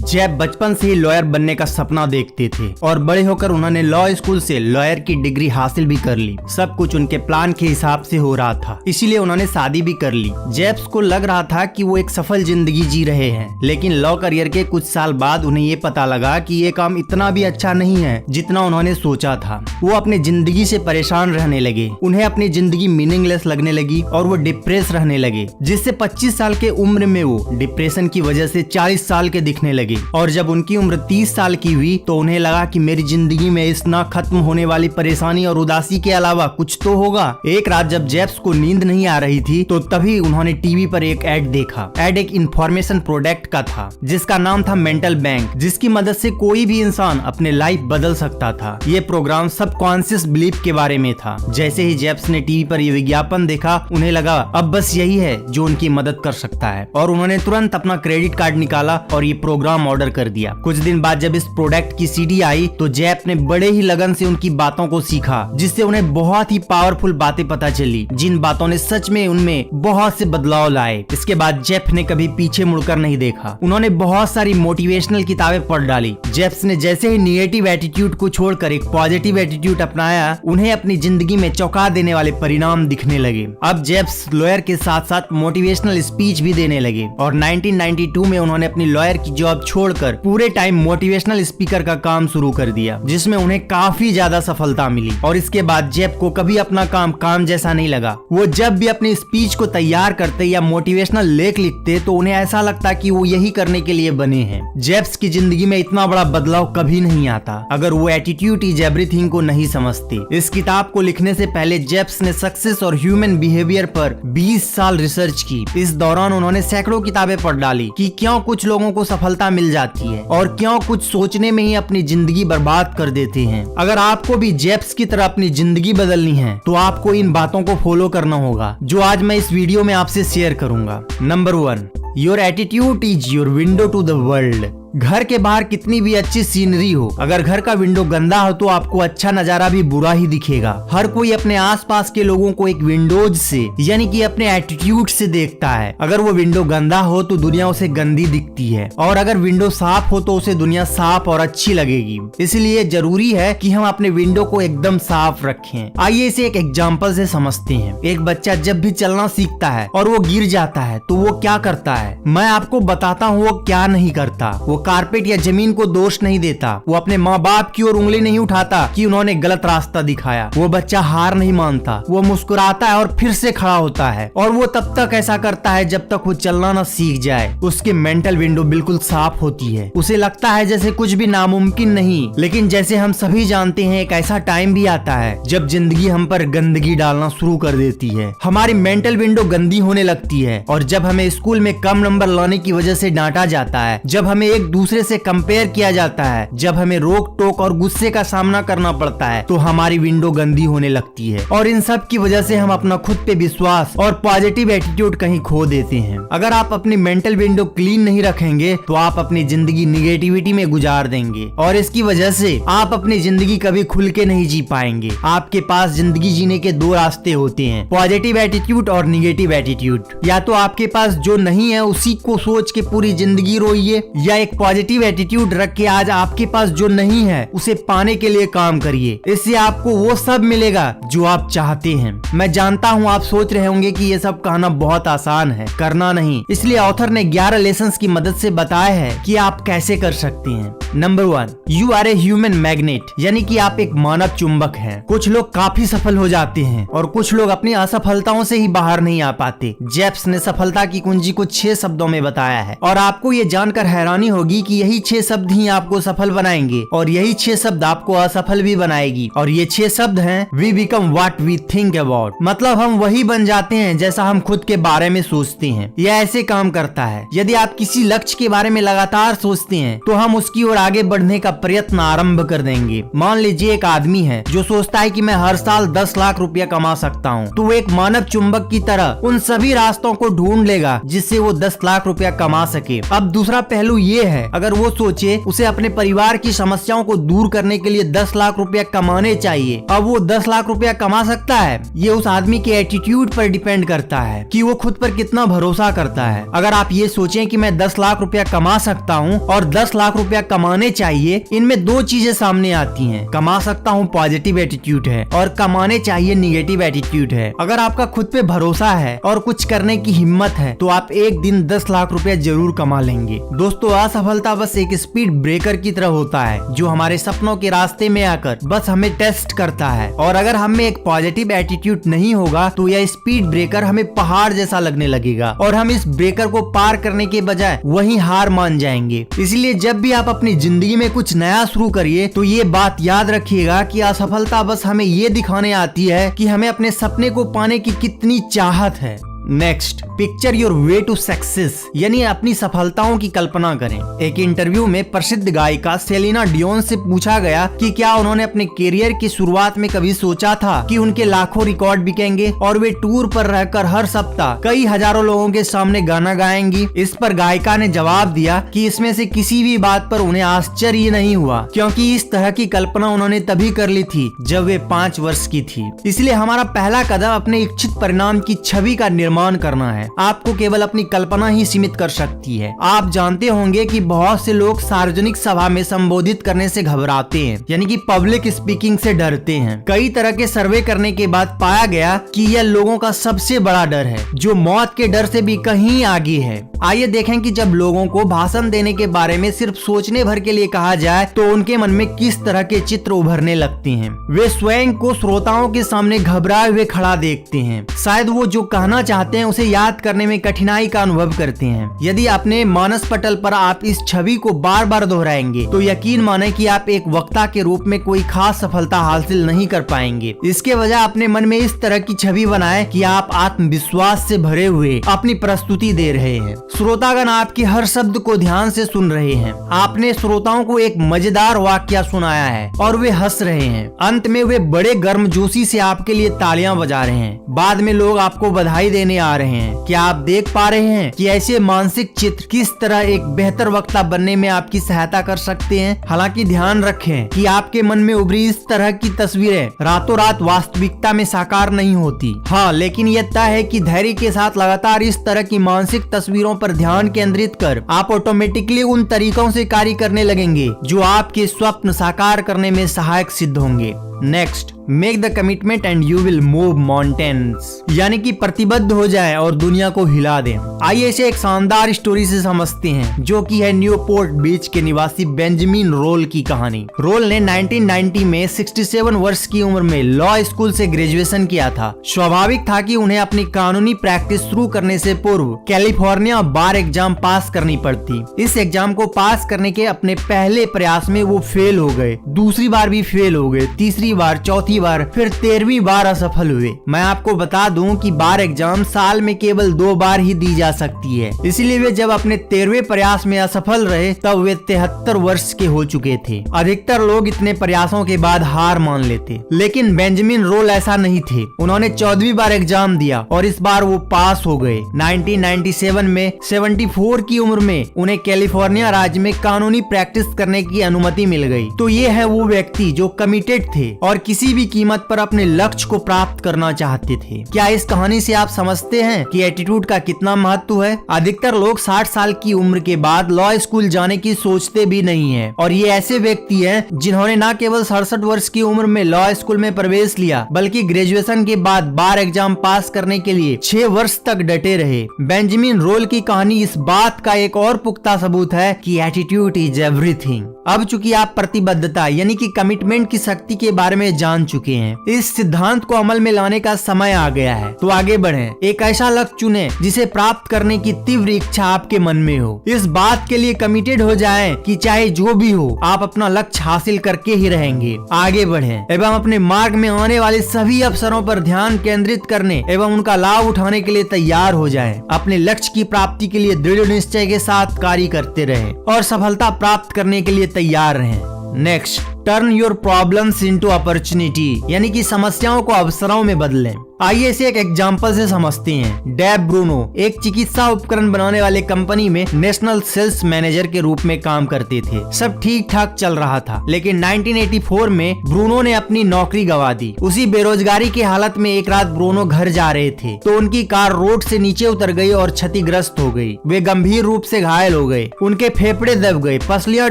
Jeff बचपन से ही lawyer बनने का सपना देखते थे और बड़े होकर उन्होंने लॉ स्कूल से लॉयर की डिग्री हासिल भी कर ली। सब कुछ उनके प्लान के हिसाब से हो रहा था, इसीलिए उन्होंने शादी भी कर ली। जेफ को लग रहा था कि वो एक सफल जिंदगी जी रहे हैं, लेकिन लॉ करियर के कुछ साल बाद उन्हें ये पता लगा कि ये काम इतना भी अच्छा नहीं है जितना उन्होंने सोचा था। वो अपने जिंदगी से परेशान रहने लगे, उन्हें अपनी जिंदगी मीनिंगलेस लगने लगी और वो डिप्रेस रहने लगे, जिससे 25 साल के उम्र में वो डिप्रेशन की वजह से 40 साल के दिखने लगे। और जब उनकी उम्र 30 साल की हुई तो उन्हें लगा कि मेरी जिंदगी में इस ना खत्म होने वाली परेशानी और उदासी के अलावा कुछ तो होगा। एक रात जब जेफ्स को नींद नहीं आ रही थी तो तभी उन्होंने टीवी पर एक ऐड देखा। ऐड एक इंफॉर्मेशन प्रोडक्ट का था जिसका नाम था मेंटल बैंक, जिसकी मदद से कोई भी इंसान अपने लाइफ बदल सकता था। ये प्रोग्राम सबकॉन्शियस बिलीफ के बारे में था। जैसे ही जेफ्स ने टीवी पर ये विज्ञापन देखा, उन्हें लगा अब बस यही है जो उनकी मदद कर सकता है और उन्होंने तुरंत अपना क्रेडिट कार्ड निकाला और ये प्रोग्राम ऑर्डर कर दिया। कुछ दिन बाद जब इस प्रोडक्ट की सीडी आई तो जेफ ने बड़े ही लगन से उनकी बातों को सीखा, जिससे उन्हें बहुत ही पावरफुल बातें पता चली, जिन बातों ने सच में उनमें बहुत से बदलाव लाए। इसके बाद जेफ ने कभी पीछे मुड़कर नहीं देखा। उन्होंने बहुत सारी मोटिवेशनल किताबें पढ़ डाली। जेफ ने जैसे ही निगेटिव एटीट्यूड को छोड़कर एक पॉजिटिव एटीट्यूड अपनाया, उन्हें अपनी जिंदगी में चौंका देने वाले परिणाम दिखने लगे। अब जेफ लॉयर के साथ साथ मोटिवेशनल स्पीच भी देने लगे और 1992 में उन्होंने अपनी लॉयर की जॉब छोड़कर पूरे टाइम मोटिवेशनल स्पीकर का काम शुरू कर दिया, जिसमें उन्हें काफी ज्यादा सफलता मिली। और इसके बाद जेफ को कभी अपना काम जैसा नहीं लगा। वो जब भी अपनी स्पीच को तैयार करते या मोटिवेशनल लेख लिखते तो उन्हें ऐसा लगता कि वो यही करने के लिए बने हैं। जेफ्स की जिंदगी में इतना बड़ा बदलाव कभी नहीं आता अगर वो एटीट्यूड इज एवरीथिंग को नहीं समझते। इस किताब को लिखने से पहले जेफ्स ने सक्सेस और ह्यूमन बिहेवियर पर 20 साल रिसर्च की। इस दौरान उन्होंने सैकड़ों किताबें पढ़ डाली कि क्यों कुछ लोगों को सफलता मिल जाती है और क्यों कुछ सोचने में ही अपनी जिंदगी बर्बाद कर देते हैं। अगर आपको भी जेफ्स की तरह अपनी जिंदगी बदलनी है तो आपको इन बातों को फॉलो करना होगा जो आज मैं इस वीडियो में आपसे शेयर करूंगा। Number 1, your attitude is your window to the world. घर के बाहर कितनी भी अच्छी सीनरी हो, अगर घर का विंडो गंदा हो तो आपको अच्छा नजारा भी बुरा ही दिखेगा। हर कोई अपने आसपास के लोगों को एक विंडोज से यानी कि अपने एटीट्यूड से देखता है। अगर वो विंडो गंदा हो तो दुनिया उसे गंदी दिखती है और अगर विंडो साफ हो तो उसे दुनिया साफ और अच्छी लगेगी। इसलिए जरूरी है कि हम अपने विंडो को एकदम साफ रखें। आइए इसे एक एग्जाम्पल से समझते हैं। एक बच्चा जब भी चलना सीखता है और वो गिर जाता है तो वो क्या करता है, मैं आपको बताता हूँ वो क्या नहीं करता। वो कारपेट या जमीन को दोष नहीं देता, वो अपने माँ बाप की ओर उंगली नहीं उठाता कि उन्होंने गलत रास्ता दिखाया। वो बच्चा हार नहीं मानता, वो मुस्कुराता है और फिर से खड़ा होता है और वो तब तक ऐसा करता है जब तक वो चलना न सीख जाए। उसकी मेंटल विंडो बिल्कुल साफ होती है। उसे लगता है जैसे कुछ भी नामुमकिन नहीं, लेकिन जैसे हम सभी जानते हैं एक ऐसा टाइम भी आता है जब जिंदगी हम पर गंदगी डालना शुरू कर देती है। हमारी मेंटल विंडो गंदी होने लगती है और जब हमें स्कूल में कम नंबर लाने की वजह से डांटा जाता है, जब हमें एक दूसरे से कंपेयर किया जाता है, जब हमें रोक टोक और गुस्से का सामना करना पड़ता है तो हमारी विंडो गंदी होने लगती है और इन सब की वजह से हम अपना खुद पे विश्वास और पॉजिटिव एटीट्यूड कहीं खो देते हैं। अगर आप अपनी मेंटल विंडो क्लीन नहीं रखेंगे तो आप अपनी जिंदगी निगेटिविटी में गुजार देंगे और इसकी वजह से आप अपनी जिंदगी कभी खुल के नहीं जी पाएंगे। आपके पास जिंदगी जीने के दो रास्ते होते हैं, पॉजिटिव एटीट्यूड और निगेटिव एटीट्यूड। या तो आपके पास जो नहीं है उसी को सोच के पूरी जिंदगी रोइए, या एक पॉजिटिव एटीट्यूड रख के आज आपके पास जो नहीं है उसे पाने के लिए काम करिए। इससे आपको वो सब मिलेगा जो आप चाहते हैं। मैं जानता हूँ आप सोच रहे होंगे कि ये सब कहना बहुत आसान है, करना नहीं। इसलिए ऑथर ने 11 लेसन्स की मदद से बताया है कि आप कैसे कर सकते हैं। Number 1, you are a human magnet, यानी कि आप एक मानव चुंबक हैं। कुछ लोग काफी सफल हो जाते हैं और कुछ लोग अपनी असफलताओं से ही बाहर नहीं आ पाते। जेफ्स ने सफलता की कुंजी को 6 शब्दों में बताया है और आपको ये जानकर हैरानी होगी कि यही 6 शब्द ही आपको सफल बनाएंगे और यही 6 शब्द आपको असफल भी बनाएगी। और ये 6 शब्द हैं, we become what we think about, मतलब हम वही बन जाते हैं जैसा हम खुद के बारे में सोचते हैं। यह ऐसे काम करता है, यदि आप किसी लक्ष्य के बारे में लगातार सोचते हैं तो हम उसकी ओर आगे बढ़ने का प्रयत्न आरंभ कर देंगे। मान लीजिए एक आदमी है जो सोचता है कि मैं हर साल 10 लाख रुपया कमा सकता हूँ, तो वो एक मानव चुंबक की तरह उन सभी रास्तों को ढूंढ लेगा जिससे वो 10 लाख रुपया कमा सके। अब दूसरा पहलू ये है है। अगर वो सोचे उसे अपने परिवार की समस्याओं को दूर करने के लिए 10 लाख रुपया कमाने चाहिए, अब वो 10 लाख रुपया कमा सकता है? ये उस आदमी के एटीट्यूड पर डिपेंड करता है कि वो खुद पर कितना भरोसा करता है। अगर आप ये सोचें कि मैं 10 लाख रुपया कमा सकता हूँ और 10 लाख रुपया कमाने चाहिए, इनमें दो चीजें सामने आती हैं। कमा सकता हूँ पॉजिटिव एटीट्यूड है और कमाने चाहिए निगेटिव एटीट्यूड है। अगर आपका खुद पे भरोसा है और कुछ करने की हिम्मत है तो आप एक दिन 10 लाख रुपया जरूर कमा लेंगे। दोस्तों, असफलता बस एक स्पीड ब्रेकर की तरह होता है जो हमारे सपनों के रास्ते में आकर बस हमें टेस्ट करता है, और अगर हम में एक पॉजिटिव एटीट्यूड नहीं होगा तो यह स्पीड ब्रेकर हमें पहाड़ जैसा लगने लगेगा और हम इस ब्रेकर को पार करने के बजाय वहीं हार मान जाएंगे। इसलिए जब भी आप अपनी जिंदगी में कुछ नया शुरू करिए तो ये बात याद रखिएगा कि असफलता बस हमें ये दिखाने आती है कि हमें अपने सपने को पाने की कितनी चाहत है। Next, picture your way to success, यानी अपनी सफलताओं की कल्पना करें। एक इंटरव्यू में प्रसिद्ध गायिका सेलिना डियोन से पूछा गया कि क्या उन्होंने अपने करियर की शुरुआत में कभी सोचा था कि उनके लाखों रिकॉर्ड बिकेंगे और वे टूर पर रहकर हर सप्ताह कई हजारों लोगों के सामने गाना गाएंगी। इस पर गायिका ने जवाब दिया कि इसमें से किसी भी बात पर उन्हें आश्चर्य नहीं हुआ, क्योंकि इस तरह की कल्पना उन्होंने तभी कर ली थी जब वे 5 वर्ष की थी। इसलिए हमारा पहला कदम अपने इच्छित परिणाम की छवि का निर्माण करना है। आपको केवल अपनी कल्पना ही सीमित कर सकती है। आप जानते होंगे कि बहुत से लोग सार्वजनिक सभा में संबोधित करने से घबराते हैं, यानी कि पब्लिक स्पीकिंग से डरते हैं। कई तरह के सर्वे करने के बाद पाया गया कि यह लोगों का सबसे बड़ा डर है, जो मौत के डर से भी कहीं आगे है। आइए देखें कि जब लोगों को भाषण देने के बारे में सिर्फ सोचने भर के लिए कहा जाए तो उनके मन में किस तरह के चित्र उभरने लगते हैं। वे स्वयं को श्रोताओं के सामने घबराए हुए खड़ा देखते हैं। शायद वो जो कहना चाहते हैं उसे याद करने में कठिनाई का अनुभव करते हैं। यदि अपने मानस पटल पर आप इस छवि को बार बार दोहराएंगे तो यकीन माने कि आप एक वक्ता के रूप में कोई खास सफलता हासिल नहीं कर पाएंगे। इसके बजाय अपने मन में इस तरह की छवि बनाएं कि आप आत्मविश्वास से भरे हुए अपनी प्रस्तुति दे रहे हैं। श्रोतागण आपके हर शब्द को ध्यान से सुन रहे हैं। आपने श्रोताओं को एक मजेदार वाक्य सुनाया है और वे हंस रहे हैं। अंत में वे बड़े गर्मजोशी से आपके लिए तालियां बजा रहे हैं। बाद में लोग आपको बधाई देने आ रहे हैं। क्या आप देख पा रहे हैं कि ऐसे मानसिक चित्र किस तरह एक बेहतर वक्ता बनने में आपकी सहायता कर सकते हैं? हालांकि ध्यान रखें कि आपके मन में उभरी इस तरह की तस्वीरें रातों रात वास्तविकता में साकार नहीं होती। हाँ, लेकिन यह तय है कि धैर्य के साथ लगातार इस तरह की मानसिक तस्वीरों पर ध्यान केंद्रित कर आप ऑटोमेटिकली उन तरीकों से कार्य करने लगेंगे जो आपके स्वप्न साकार करने में सहायक सिद्ध होंगे। Next, make the commitment and you will move mountains, यानी कि प्रतिबद्ध हो जाएं और दुनिया को हिला दें। आइए इसे एक शानदार स्टोरी से समझते हैं, जो कि है न्यूपोर्ट बीच के निवासी बेंजामिन रोल की कहानी। रोल ने 1990 में 67 वर्ष की उम्र में लॉ स्कूल से ग्रेजुएशन किया था। स्वाभाविक था कि उन्हें अपनी कानूनी प्रैक्टिस शुरू करने से पूर्व कैलिफोर्निया बार एग्जाम पास करनी पड़ती। इस एग्जाम को पास करने के अपने पहले प्रयास में वो फेल हो गए, दूसरी बार भी फेल हो गए, तीसरी बार, चौथी बार, फिर 13वीं बार असफल हुए। मैं आपको बता दूं कि बार एग्जाम साल में केवल 2 बार ही दी जा सकती है। इसलिए वे जब अपने 13वें प्रयास में असफल रहे तब वे 73 वर्ष के हो चुके थे। अधिकतर लोग इतने प्रयासों के बाद हार मान लेते, लेकिन बेंजामिन रोल ऐसा नहीं थे। उन्होंने 14वीं बार एग्जाम दिया और इस बार वो पास हो गए। 1997 में 74 की उम्र में उन्हें कैलिफोर्निया राज्य में कानूनी प्रैक्टिस करने की अनुमति मिल गई। तो ये है वो व्यक्ति जो कमिटेड थे और किसी भी कीमत पर अपने लक्ष्य को प्राप्त करना चाहते थे। क्या इस कहानी से आप समझते हैं कि एटीट्यूड का कितना महत्व है? अधिकतर लोग 60 साल की उम्र के बाद लॉ स्कूल जाने की सोचते भी नहीं हैं, और ये ऐसे व्यक्ति हैं जिन्होंने न केवल 67 वर्ष की उम्र में लॉ स्कूल में प्रवेश लिया, बल्कि ग्रेजुएशन के बाद बार एग्जाम पास करने के लिए 6 वर्ष तक डटे रहे। बेंजामिन रोल की कहानी इस बात का एक और पुख्ता सबूत है कि एटीट्यूड इज एवरीथिंग। अब चूंकि आप प्रतिबद्धता यानी कि कमिटमेंट की शक्ति के बारे में जान चुके हैं, इस सिद्धांत को अमल में लाने का समय आ गया है। तो आगे बढ़ें, एक ऐसा लक्ष्य चुनें जिसे प्राप्त करने की तीव्र इच्छा आपके मन में हो। इस बात के लिए कमिटेड हो जाएं कि चाहे जो भी हो आप अपना लक्ष्य हासिल करके ही रहेंगे। आगे बढ़ें एवं अपने मार्ग में आने वाले सभी अवसरों पर ध्यान केंद्रित करने एवं उनका लाभ उठाने के लिए तैयार हो जाएं। अपने लक्ष्य की प्राप्ति के लिए दृढ़ निश्चय के साथ कार्य करते रहें और सफलता प्राप्त करने के लिए तैयार रहें। Next, turn your problems into opportunity, यानी कि समस्याओं को अवसरों में बदलें। आइए इसे एक एग्जाम्पल से समझते हैं। डेब ब्रूनो एक चिकित्सा उपकरण बनाने वाले कंपनी में नेशनल सेल्स मैनेजर के रूप में काम करते थे। सब ठीक ठाक चल रहा था, लेकिन 1984 में ब्रूनो ने अपनी नौकरी गंवा दी। उसी बेरोजगारी की हालत में एक रात ब्रूनो घर जा रहे थे तो उनकी कार रोड से नीचे उतर गई और क्षतिग्रस्त हो गई। वे गंभीर रूप से घायल हो गए। उनके फेफड़े दब गए, पसलियां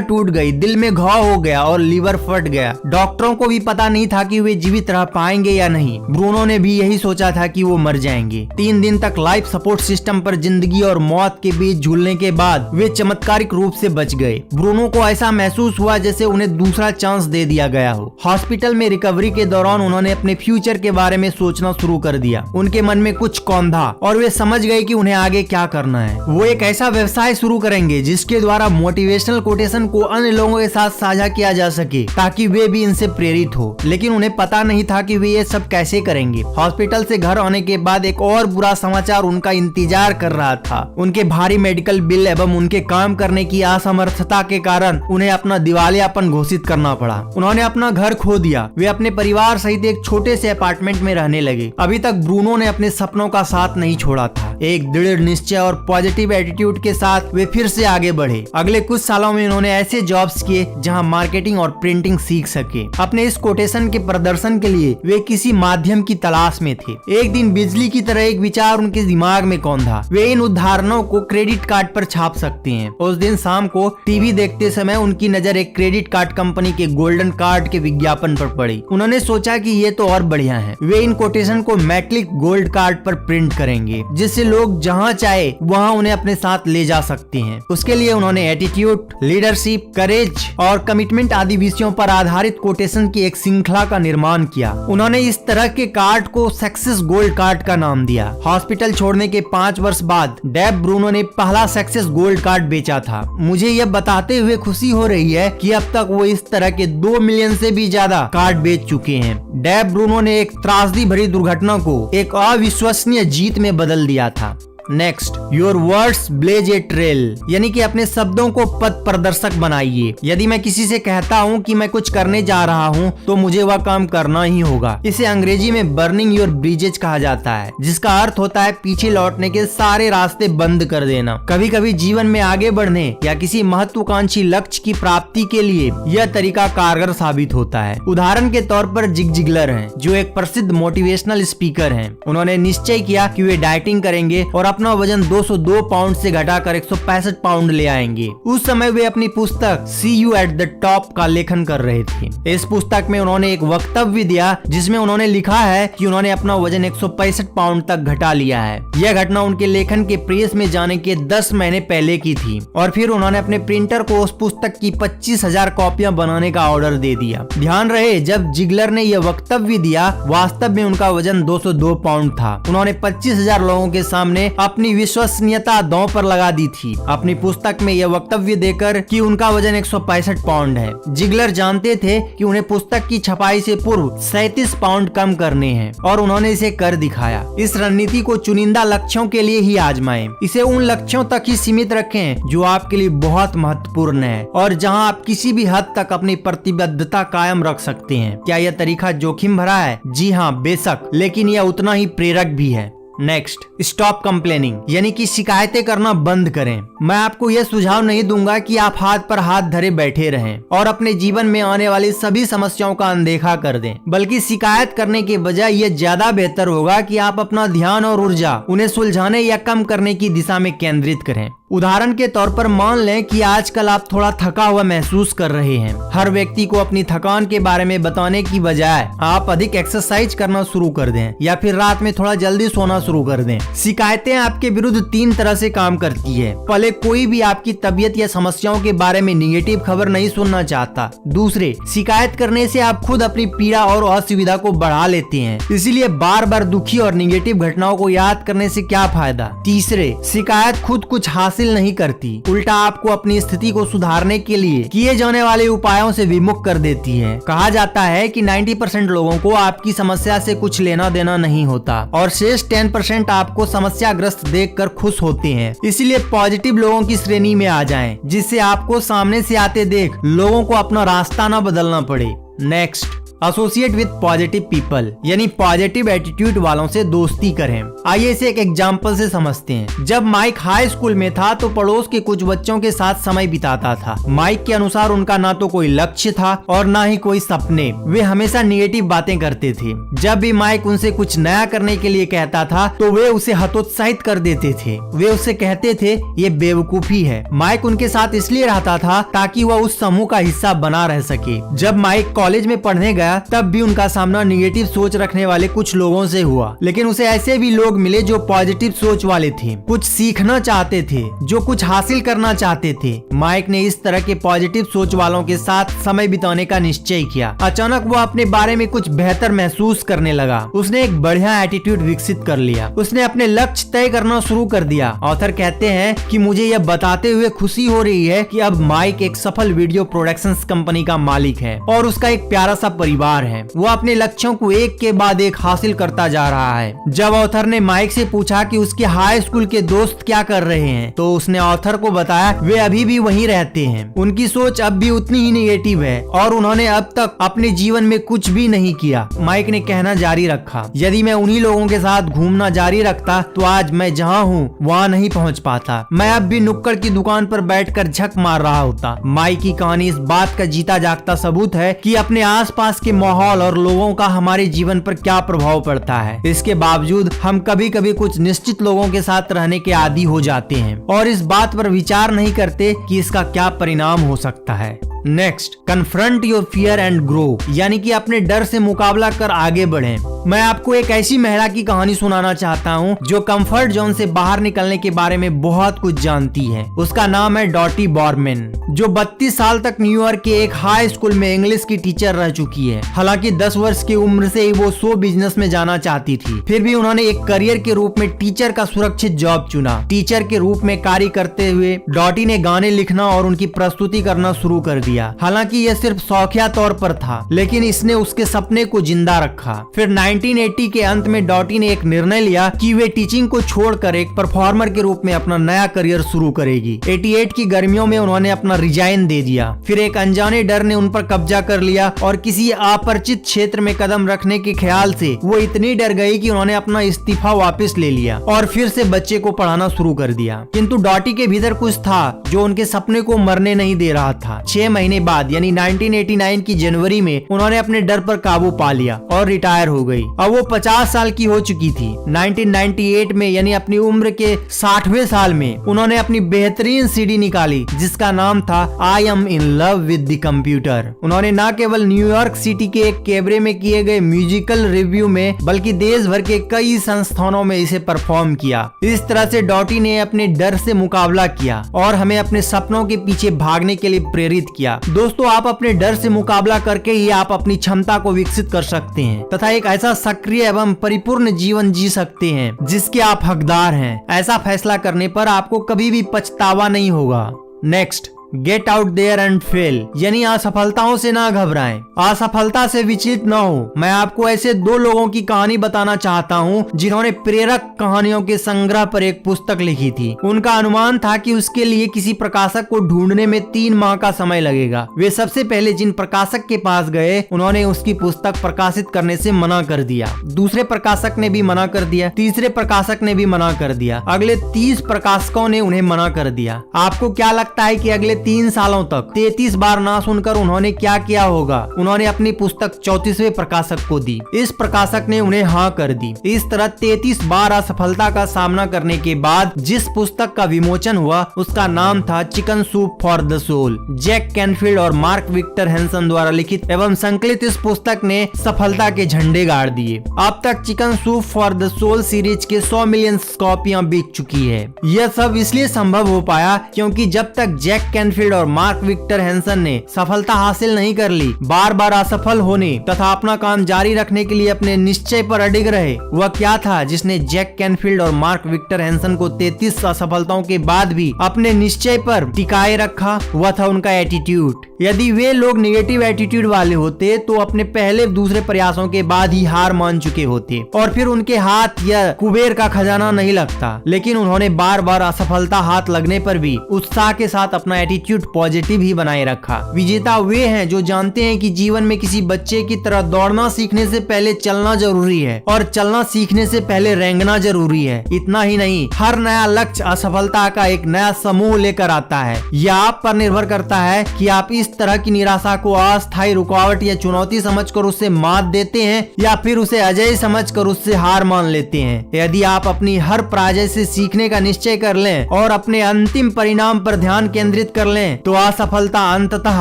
टूट गई, दिल में घाव हो गया और लीवर फट गया। डॉक्टरों को भी पता नहीं था कि वे जीवित रह पाएंगे या नहीं। ब्रूनो ने भी यही सोचा था कि वो मर जाएंगे। 3 दिन तक लाइफ सपोर्ट सिस्टम पर जिंदगी और मौत के बीच झूलने के बाद वे चमत्कारिक रूप से बच गए। ब्रूनो को ऐसा महसूस हुआ जैसे उन्हें दूसरा चांस दे दिया गया हो। हॉस्पिटल में रिकवरी के दौरान उन्होंने अपने फ्यूचर के बारे में सोचना शुरू कर दिया। उनके मन में कुछ कौंधा और वे समझ गए कि उन्हें आगे क्या करना है। वो एक ऐसा व्यवसाय शुरू करेंगे जिसके द्वारा मोटिवेशनल कोटेशन को अन्य लोगों के साथ साझा किया जा सके ताकि वे भी इनसे प्रेरित हो। लेकिन उन्हें पता नहीं था कि वे ये सब कैसे करेंगे। हॉस्पिटल से घर आने के बाद एक और बुरा समाचार उनका इंतजार कर रहा था। उनके भारी मेडिकल बिल एवं उनके काम करने की असमर्थता के कारण उन्हें अपना दिवालियापन घोषित करना पड़ा। उन्होंने अपना घर खो दिया। वे अपने परिवार सहित एक छोटे से अपार्टमेंट में रहने लगे। अभी तक ब्रूनो ने अपने सपनों का साथ नहीं छोड़ा था। एक दृढ़ निश्चय और पॉजिटिव एटीट्यूड के साथ वे फिर से आगे बढ़े। अगले कुछ सालों में उन्होंने ऐसे जॉब्स किए जहां मार्केटिंग और प्रिंटिंग सीख सके। अपने इस कोटेशन के प्रदर्शन के लिए वे किसी माध्यम की तलाश में थे। एक दिन बिजली की तरह एक विचार उनके दिमाग में कौंधा। वे इन उदाहरणों को क्रेडिट कार्ड पर छाप सकते हैं। उस दिन शाम को टीवी देखते समय उनकी नजर एक क्रेडिट कार्ड कंपनी के गोल्डन कार्ड के विज्ञापन पर पड़ी। उन्होंने सोचा कि ये तो और बढ़िया है। वे इन कोटेशन को मेटलिक गोल्ड कार्ड पर प्रिंट करेंगे जिससे लोग जहां चाहे वहां उन्हें अपने साथ ले जा सकते हैं। उसके लिए उन्होंने एटीट्यूड, लीडरशिप, करेज और कमिटमेंट आदि विषयों पर आधारित कोटेशन की एक श्रृंखला का निर्माण किया। उन्होंने इस तरह के कार्ड को सक्सेस गोल्ड कार्ड का नाम दिया। हॉस्पिटल छोड़ने के 5 वर्ष बाद डेब ब्रूनो ने पहला सक्सेस गोल्ड कार्ड बेचा था। मुझे यह बताते हुए खुशी हो रही है कि अब तक वो इस तरह के 2 मिलियन से भी ज्यादा कार्ड बेच चुके हैं। डेब ब्रूनो ने एक त्रासदी भरी दुर्घटना को एक अविश्वसनीय जीत में बदल दिया था। Next, your words blaze a trail, यानी कि अपने शब्दों को पथ प्रदर्शक बनाइए। यदि मैं किसी से कहता हूँ कि मैं कुछ करने जा रहा हूँ तो मुझे वह काम करना ही होगा। इसे अंग्रेजी में बर्निंग योर ब्रिजेज कहा जाता है, जिसका अर्थ होता है पीछे लौटने के सारे रास्ते बंद कर देना। कभी कभी जीवन में आगे बढ़ने या किसी महत्वाकांक्षी लक्ष्य की प्राप्ति के लिए यह तरीका कारगर साबित होता है। उदाहरण के तौर पर जिग जिगलर हैं, जो एक प्रसिद्ध मोटिवेशनल स्पीकर हैं। उन्होंने निश्चय किया कि वे डाइटिंग करेंगे और अपना वजन 202 पाउंड से घटाकर 165 पाउंड ले आएंगे। उस समय वे अपनी पुस्तक सी यू एट द टॉप का लेखन कर रहे थे। इस पुस्तक में उन्होंने एक वक्तव्य दिया जिसमें उन्होंने लिखा है कि उन्होंने अपना वजन 165 पाउंड तक घटा लिया है। यह घटना उनके लेखन के प्रेस में जाने के 10 महीने पहले की थी और फिर उन्होंने अपने प्रिंटर को उस पुस्तक की 25,000 कॉपियां बनाने का ऑर्डर दे दिया। ध्यान रहे, जब जिगलर ने यह वक्तव्य दिया वास्तव में उनका वजन 202 पाउंड था। उन्होंने 25,000 लोगों के सामने अपनी विश्वसनीयता दांव पर लगा दी थी अपनी पुस्तक में यह वक्तव्य देकर कि उनका वजन 165 पाउंड है। जिगलर जानते थे कि उन्हें पुस्तक की छपाई से पूर्व 37 पाउंड कम करने हैं और उन्होंने इसे कर दिखाया। इस रणनीति को चुनिंदा लक्ष्यों के लिए ही आजमाएं। इसे उन लक्ष्यों तक ही सीमित रखें जो आपके लिए बहुत महत्वपूर्ण है और जहां आप किसी भी हद तक अपनी प्रतिबद्धता कायम रख सकते हैं। क्या यह तरीका जोखिम भरा है? जी हाँ, बेशक, लेकिन यह उतना ही प्रेरक भी है। नेक्स्ट, स्टॉप कंप्लेनिंग, यानी कि शिकायतें करना बंद करें। मैं आपको यह सुझाव नहीं दूंगा कि आप हाथ पर हाथ धरे बैठे रहें और अपने जीवन में आने वाली सभी समस्याओं का अनदेखा कर दें, बल्कि शिकायत करने के बजाय यह ज्यादा बेहतर होगा कि आप अपना ध्यान और ऊर्जा उन्हें सुलझाने या कम करने की दिशा में केंद्रित करें। उदाहरण के तौर पर मान लें कि आजकल आप थोड़ा थका हुआ महसूस कर रहे हैं। हर व्यक्ति को अपनी थकान के बारे में बताने की बजाय आप अधिक एक्सरसाइज करना शुरू कर दें या फिर रात में थोड़ा जल्दी सोना शुरू कर दें। शिकायतें आपके विरुद्ध 3 तरह से काम करती है। पहले, कोई भी आपकी तबीयत या समस्याओं के बारे में निगेटिव खबर नहीं सुनना चाहता। दूसरे, शिकायत करने से आप खुद अपनी पीड़ा और असुविधा को बढ़ा लेते हैं, इसीलिए बार बार दुखी और निगेटिव घटनाओं को याद करने से क्या फायदा। तीसरे, शिकायत खुद कुछ हासिल नहीं करती, उल्टा आपको अपनी स्थिति को सुधारने के लिए किए जाने वाले उपायों से विमुख कर देती है। कहा जाता है कि 90% लोगों को आपकी समस्या से कुछ लेना देना नहीं होता और शेष 10% आपको समस्याग्रस्त देखकर खुश होते हैं। इसलिए पॉजिटिव लोगों की श्रेणी में आ जाएं, जिससे आपको सामने से आते देख लोगों को अपना रास्ता न बदलना पड़े। Next, associate with positive people, यानी पॉजिटिव एटीट्यूड वालों से दोस्ती करें। आइए इसे एक एग्जांपल से समझते हैं। जब माइक हाई स्कूल में था तो पड़ोस के कुछ बच्चों के साथ समय बिताता था। माइक के अनुसार उनका ना तो कोई लक्ष्य था और ना ही कोई सपने। वे हमेशा निगेटिव बातें करते थे। जब भी माइक उनसे कुछ नया करने के लिए कहता था तो वे उसे हतोत्साहित कर देते थे। वे उससे कहते थे ये बेवकूफी है। माइक उनके साथ इसलिए रहता था ताकि वह उस समूह का हिस्सा बना रह सके। जब माइक कॉलेज में पढ़ने गया तब भी उनका सामना निगेटिव सोच रखने वाले कुछ लोगों से हुआ, लेकिन उसे ऐसे भी लोग मिले जो पॉजिटिव सोच वाले थे, कुछ सीखना चाहते थे, जो कुछ हासिल करना चाहते थे। माइक ने इस तरह के पॉजिटिव सोच वालों के साथ समय बिताने का निश्चय किया। अचानक वो अपने बारे में कुछ बेहतर महसूस करने लगा। उसने एक बढ़िया एटीट्यूड विकसित कर लिया। उसने अपने लक्ष्य तय करना शुरू कर दिया। ऑथर कहते हैं कि मुझे यह बताते हुए खुशी हो रही है कि अब माइक एक सफल वीडियो प्रोडक्शंस कंपनी का मालिक है और उसका एक प्यारा सा परिवार है। वो अपने लक्ष्यों को एक के बाद एक हासिल करता जा रहा है। जब ऑथर ने माइक से पूछा कि उसके हाई स्कूल के दोस्त क्या कर रहे हैं तो उसने ऑथर को बताया वे अभी भी वहीं रहते हैं। उनकी सोच अब भी उतनी ही निगेटिव है और उन्होंने अब तक अपने जीवन में कुछ भी नहीं किया। माइक ने कहना जारी रखा, यदि मैं उन्हीं लोगों के साथ घूमना जारी रखता तो आज मैं जहाँ हूँ वहाँ नहीं पहुँच पाता। मैं अब भी नुक्कड़ की दुकान पर बैठकर झक मार रहा होता। माइक की कहानी इस बात का जीता जागता सबूत है कि अपने आसपास के माहौल और लोगों का हमारे जीवन पर क्या प्रभाव पड़ता है। इसके बावजूद हम कभी कभी कुछ निश्चित लोगों के साथ रहने के आदी हो जाते हैं और इस बात पर विचार नहीं करते कि इसका क्या परिणाम हो सकता है। Next, confront your fear and grow, यानी कि अपने डर से मुकाबला कर आगे बढ़ें। मैं आपको एक ऐसी महिला की कहानी सुनाना चाहता हूँ जो कंफर्ट जोन से बाहर निकलने के बारे में बहुत कुछ जानती है। उसका नाम है डॉटी बॉर्मन, जो 32 साल तक न्यूयॉर्क के एक हाई स्कूल में इंग्लिश की टीचर रह चुकी है। हालांकि 10 वर्ष की उम्र से ही वो शो बिजनेस में जाना चाहती थी, फिर भी उन्होंने एक करियर के रूप में टीचर का सुरक्षित जॉब चुना। टीचर के रूप में कार्य करते हुए डॉटी ने गाने लिखना और उनकी प्रस्तुति करना शुरू कर दिया। हालांकि यह सिर्फ शौकिया तौर पर था, लेकिन इसने उसके सपने को जिंदा रखा। फिर 1980 के अंत में डॉटी ने एक निर्णय लिया कि वे टीचिंग को छोड़कर एक परफॉर्मर के रूप में अपना नया करियर शुरू करेगी। 88 की गर्मियों में उन्होंने अपना रिजाइन दे दिया। फिर एक अनजाने डर ने उन पर कब्जा कर लिया और किसी अपरिचित क्षेत्र में कदम रखने के ख्याल से वो इतनी डर गई कि उन्होंने अपना इस्तीफा वापस ले लिया और फिर से बच्चे को पढ़ाना शुरू कर दिया। किंतु डॉटी के भीतर कुछ था जो उनके सपने को मरने नहीं दे रहा था। 6 महीने बाद यानी 1989 की जनवरी में उन्होंने अपने डर पर काबू पा लिया और रिटायर हो गई। अब वो 50 साल की हो चुकी थी। 1998 में यानी अपनी उम्र के 60वें साल में उन्होंने अपनी बेहतरीन सीडी निकाली जिसका नाम था I am in love with the computer. उन्होंने न केवल न्यूयॉर्क सिटी के एक कैबरे में किए गए म्यूजिकल रिव्यू में बल्कि देश भर के कई संस्थानों में इसे परफॉर्म किया। इस तरह से डॉटी ने अपने डर से मुकाबला किया और हमें अपने सपनों के पीछे भागने के लिए प्रेरित किया। दोस्तों, आप अपने डर से मुकाबला करके ही आप अपनी क्षमता को विकसित कर सकते हैं तथा एक ऐसा सक्रिय एवं परिपूर्ण जीवन जी सकते हैं जिसके आप हकदार हैं। ऐसा फैसला करने पर आपको कभी भी पछतावा नहीं होगा। Next, get out there and fail, यानी असफलताओं से ना घबराएं, असफलता से विचलित न हो। मैं आपको ऐसे 2 लोगों की कहानी बताना चाहता हूँ जिन्होंने प्रेरक कहानियों के संग्रह पर एक पुस्तक लिखी थी। उनका अनुमान था कि उसके लिए किसी प्रकाशक को ढूंढने में 3 माह का समय लगेगा। वे सबसे पहले जिन प्रकाशक के पास गए उन्होंने उसकी पुस्तक प्रकाशित करने से मना कर दिया। दूसरे प्रकाशक ने भी मना कर दिया। तीसरे प्रकाशक ने भी मना कर दिया। अगले 30 प्रकाशकों ने उन्हें मना कर दिया। आपको क्या लगता है कि अगले 3 सालों तक 33 बार ना सुनकर उन्होंने क्या किया होगा? उन्होंने अपनी पुस्तक 34वें प्रकाशक को दी। इस प्रकाशक ने उन्हें हाँ कर दी। इस तरह 33 बार असफलता का सामना करने के बाद जिस पुस्तक का विमोचन हुआ उसका नाम था chicken soup for the soul. Jack Canfield और मार्क विक्टर हैंसन द्वारा लिखित एवं संकलित इस पुस्तक ने सफलता के झंडे गाड़ दिए। अब तक chicken soup for the soul series के 100 मिलियन कॉपियां बिक चुकी है। यह सब इसलिए संभव हो पाया क्योंकि जब तक जैक कैनफील्ड और मार्क विक्टर हैंसन ने सफलता हासिल नहीं कर ली, बार बार असफल होने तथा अपना काम जारी रखने के लिए अपने निश्चय पर अडिग रहे। वह क्या था जिसने जैक कैनफील्ड और मार्क विक्टर हैंसन को 33 असफलताओं के बाद भी अपने निश्चय पर टिकाए रखा? वह था उनका एटीट्यूड। यदि वे लोग निगेटिव एटीट्यूड वाले होते तो अपने पहले दूसरे प्रयासों के बाद ही हार मान चुके होते और फिर उनके हाथ या कुबेर का खजाना नहीं लगता। लेकिन उन्होंने बार बार असफलता हाथ लगने पर भी उत्साह के साथ अपना एटीट्यूड एटीट्यूड पॉजिटिव ही बनाए रखा। विजेता वे हैं जो जानते हैं कि जीवन में किसी बच्चे की तरह दौड़ना सीखने से पहले चलना जरूरी है और चलना सीखने से पहले रेंगना जरूरी है। इतना ही नहीं, हर नया लक्ष्य असफलता का एक नया समूह लेकर आता है। यह आप पर निर्भर करता है कि आप इस तरह की निराशा को अस्थायी रुकावट या चुनौती समझकर उससे मात देते हैं या फिर उसे अजय समझकर उससे हार मान लेते हैं। यदि आप अपनी हर पराजय से सीखने का निश्चय कर लें और अपने अंतिम परिणाम पर ध्यान केंद्रित कर लें तो असफलता अंततः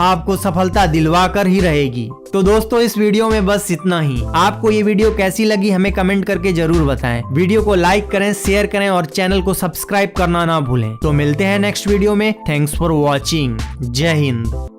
आपको सफलता दिलवा कर ही रहेगी। तो दोस्तों, इस वीडियो में बस इतना ही। आपको ये वीडियो कैसी लगी हमें कमेंट करके जरूर बताएं। वीडियो को लाइक करें, शेयर करें और चैनल को सब्सक्राइब करना ना भूलें। तो मिलते हैं नेक्स्ट वीडियो में। Thanks for watching. जय हिंद।